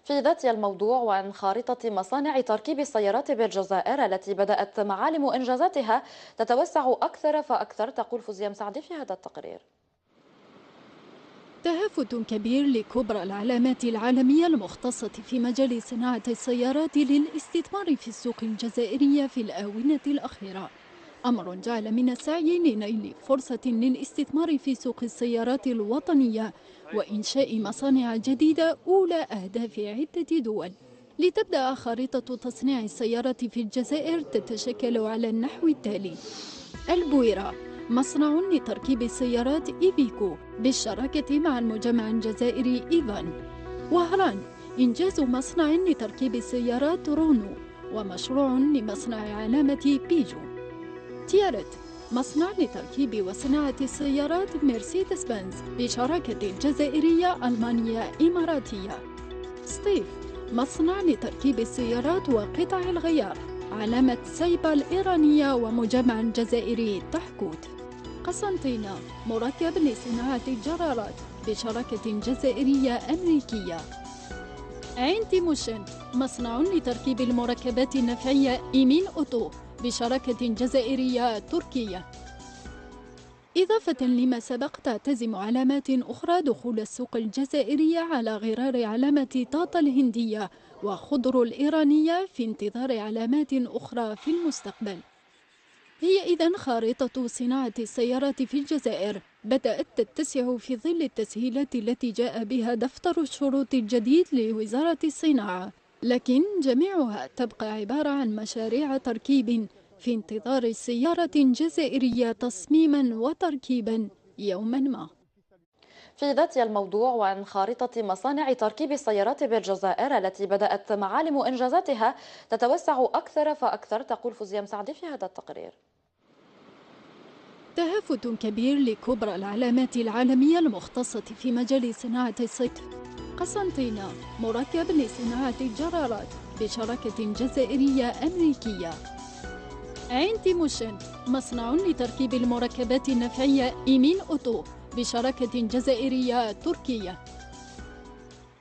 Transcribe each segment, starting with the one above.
في ذات الموضوع وعن خارطة مصانع تركيب السيارات بالجزائر التي بدأت معالم إنجازاتها تتوسع أكثر فأكثر، تقول فوزية مسعدي في هذا التقرير. تهافت كبير لكبرى العلامات العالمية المختصة في مجال صناعة السيارات للاستثمار في السوق الجزائرية في الآونة الأخيرة، أمر جعل من السعي لنيل فرصة للاستثمار في سوق السيارات الوطنية وإنشاء مصانع جديدة أولى أهداف عدة دول. لتبدأ خارطة تصنيع السيارات في الجزائر تتشكل على النحو التالي: البويرة، مصنع لتركيب السيارات إيفيكو بالشراكة مع المجمع الجزائري إيفان. وهران، إنجاز مصنع لتركيب السيارات رونو ومشروع لمصنع علامة بيجو. تيارت، مصنع لتركيب وصناعة السيارات مرسيدس بنز بشراكة جزائرية ألمانية إماراتية. ستيف، مصنع لتركيب السيارات وقطع الغيار علامة سايبا الإيرانية ومجمع جزائري تحكوت. قسنطينة، مركب لصناعة الجرارات بشراكة جزائرية أمريكية. عين تيموشن، مصنع لتركيب المركبات النفعية إيمين أوتو بشراكة جزائرية تركية. إضافة لما سبق، تعتزم علامات أخرى دخول السوق الجزائرية على غرار علامة طاطا الهندية وخضر الإيرانية في انتظار علامات أخرى في المستقبل. هي إذن خارطة صناعة السيارات في الجزائر بدأت تتسع في ظل التسهيلات التي جاء بها دفتر الشروط الجديد لوزارة الصناعة، لكن جميعها تبقى عبارة عن مشاريع تركيب في انتظار السيارة الجزائرية تصميما وتركيبا يوما ما. في ذات الموضوع وعن خارطة مصانع تركيب السيارات بالجزائر التي بدأت معالم إنجازاتها تتوسع أكثر فأكثر، تقول فوزية مسعدي في هذا التقرير. تهافت كبير لكبرى العلامات العالمية المختصة في مجال صناعة السيارات. قسنطينة، مركب لصناعة الجرارات بشراكة جزائرية أمريكية. عين تيموشن، مصنع لتركيب المركبات النفعية إيمين أوتو بشراكة جزائرية تركية.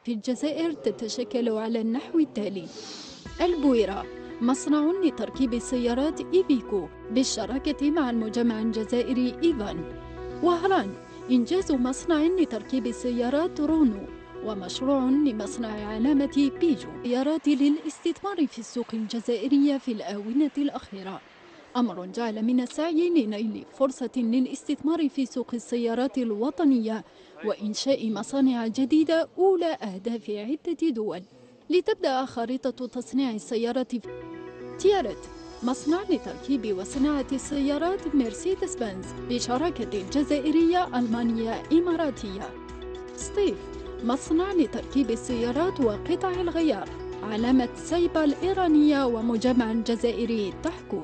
في الجزائر تتشكل على النحو التالي: البويرة، مصنع لتركيب السيارات إيفيكو بالشراكة مع المجمع الجزائري إيفان. وهران، إنجاز مصنع لتركيب السيارات رونو ومشروع لمصنع علامة بيجو سيارات للاستثمار في السوق الجزائرية في الآونة الأخيرة، أمر جعل من السعي لنيل فرصة للاستثمار في سوق السيارات الوطنية وإنشاء مصانع جديدة أولى أهداف عدة دول. لتبدأ خارطة تصنيع السيارات في تيارت، مصنع لتركيب وصناعة السيارات مرسيدس بنز بشراكة جزائرية ألمانية إماراتية. ستيف، مصنع لتركيب السيارات وقطع الغيار علامة سايبا الإيرانية ومجمع جزائري تحكوت.